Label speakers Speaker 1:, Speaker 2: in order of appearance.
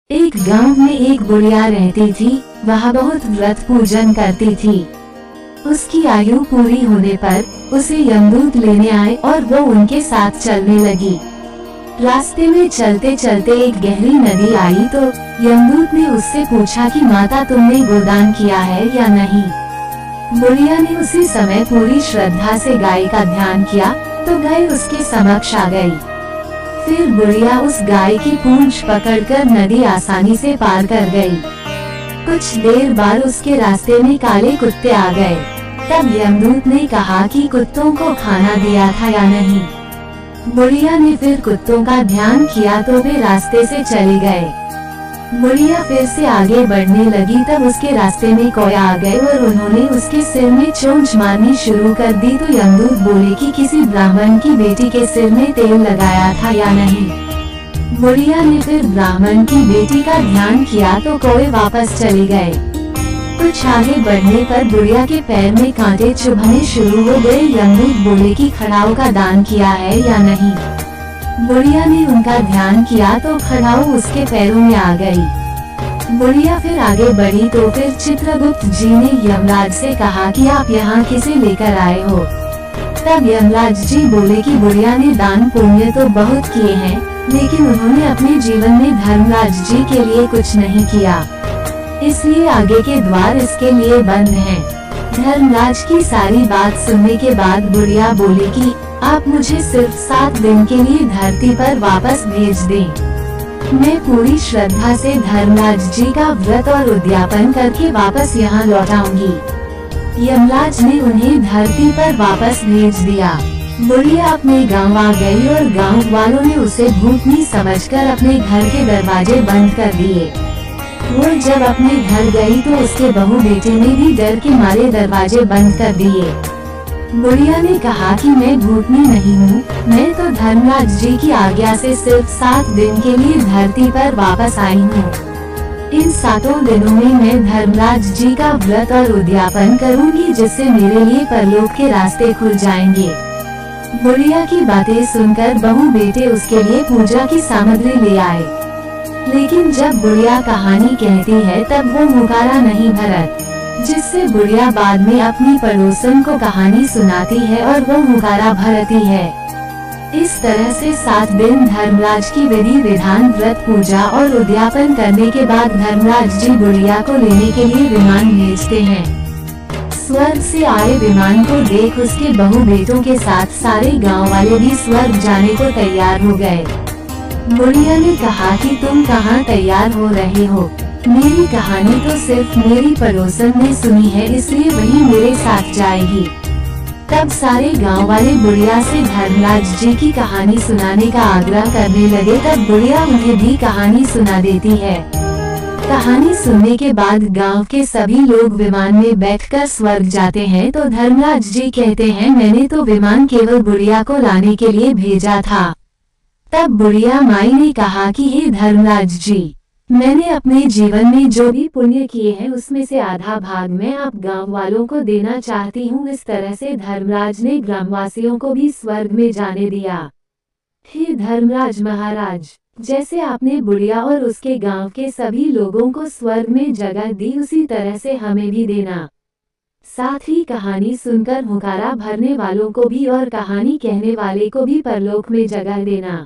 Speaker 1: एक गांव में एक बुढ़िया रहती थी। वह बहुत व्रत पूजन करती थी। उसकी आयु पूरी होने पर उसे यमदूत लेने आए और वो उनके साथ चलने लगी। रास्ते में चलते चलते एक गहरी नदी आई तो यमदूत ने उससे पूछा कि माता, तुमने गोदान किया है या नहीं। बुढ़िया ने उसी समय पूरी श्रद्धा से गाय का ध्यान किया तो गाय उसके समक्ष आ गई। फिर बुढ़िया उस गाय की पूंछ पकड़कर नदी आसानी से पार कर गई। कुछ देर बाद उसके रास्ते में काले कुत्ते आ गए। तब यमदूत ने कहा कि कुत्तों को खाना दिया था या नहीं। बुढ़िया ने फिर कुत्तों का ध्यान किया तो वे रास्ते से चले गए। बुढ़िया फिर से आगे बढ़ने लगी तब उसके रास्ते में कोया आ गए और उन्होंने उसके सिर में चोंच मारनी शुरू कर दी तो यमदूत बोले कि किसी ब्राह्मण की बेटी के सिर में तेल लगाया था या नहीं। बुढ़िया ने फिर ब्राह्मण की बेटी का ध्यान किया तो कोए वापस चले गए। कुछ आगे बढ़ने पर बुढ़िया के पैर में कांटे चुभने शुरू हो गए। यमदूत बोले कि खड़ाऊ का दान किया है या नहीं। बुढ़िया ने उनका ध्यान किया तो खड़ाऊ उसके पैरों में आ गई। बुढ़िया फिर आगे बढ़ी तो फिर चित्रगुप्त जी ने यमराज से कहा कि आप यहाँ किसे लेकर आए हो। तब यमराज जी बोले कि बुढ़िया ने दान पुण्य तो बहुत किए हैं, लेकिन उन्होंने अपने जीवन में धर्मराज जी के लिए कुछ नहीं किया, इसलिए आगे के द्वार इसके लिए बंद हैं। धर्मराज की सारी बात सुनने के बाद बुढ़िया बोली कि आप मुझे सिर्फ 7 दिन के लिए धरती पर वापस भेज दें। मैं पूरी श्रद्धा से धर्मराज जी का व्रत और उद्यापन करके वापस यहाँ लौटाऊंगी। यमराज ने उन्हें धरती पर वापस भेज दिया। बुढ़िया अपने गांव आ गई और गांव वालों ने उसे भूतनी समझकर अपने घर के दरवाजे बंद कर दिए। वो जब अपने घर गई तो उसके बहू बेटे ने भी डर के मारे दरवाजे बंद कर दिए। बुढ़िया ने कहा कि मैं भूतनी नहीं हूँ, मैं तो धर्मराज जी की आज्ञा से सिर्फ 7 दिन के लिए धरती पर वापस आई हूँ। इन 7 दिनों में मैं धर्मराज जी का व्रत और उद्यापन करूँगी, जिससे मेरे लिए परलोक के रास्ते खुल जाएंगे। बुढ़िया की बातें सुनकर बहू बेटे उसके लिए पूजा की सामग्री ले आए। लेकिन जब बुढ़िया कहानी कहती है तब वो मुकारा नहीं भरत, जिससे बुढ़िया बाद में अपनी पड़ोसन को कहानी सुनाती है और वो मुकारा भरती है। इस तरह से 7 दिन धर्मराज की विधि विधान व्रत पूजा और उद्यापन करने के बाद धर्मराज जी बुढ़िया को लेने के लिए विमान भेजते हैं। स्वर्ग से आए विमान को देख उसके बहू बेटों के साथ सारे गांव वाले भी स्वर्ग जाने को तैयार हो गए। बुढ़िया ने कहा कि तुम कहाँ तैयार हो रहे हो, मेरी कहानी तो सिर्फ मेरी पड़ोसन ने सुनी है, इसलिए वही मेरे साथ जाएगी। तब सारे गांव वाले बुढ़िया से धर्मराज जी की कहानी सुनाने का आग्रह करने लगे। तब बुढ़िया उन्हें भी कहानी सुना देती है। कहानी सुनने के बाद गांव के सभी लोग विमान में बैठकर स्वर्ग जाते हैं तो धर्मराज जी कहते हैं, मैंने तो विमान केवल बुढ़िया को लाने के लिए भेजा था। तब बुढ़िया माई ने कहा कि हे धर्मराज जी, मैंने अपने जीवन में जो भी पुण्य किए हैं उसमें से आधा भाग मैं आप गांव वालों को देना चाहती हूँ। इस तरह से धर्मराज ने ग्रामवासियों को भी स्वर्ग में जाने दिया। हे धर्मराज महाराज, जैसे आपने बुढ़िया और उसके गांव के सभी लोगों को स्वर्ग में जगह दी, उसी तरह से हमें भी देना। साथ ही कहानी सुनकर हुंकारा भरने वालों को भी और कहानी कहने वाले को भी परलोक में जगह देना।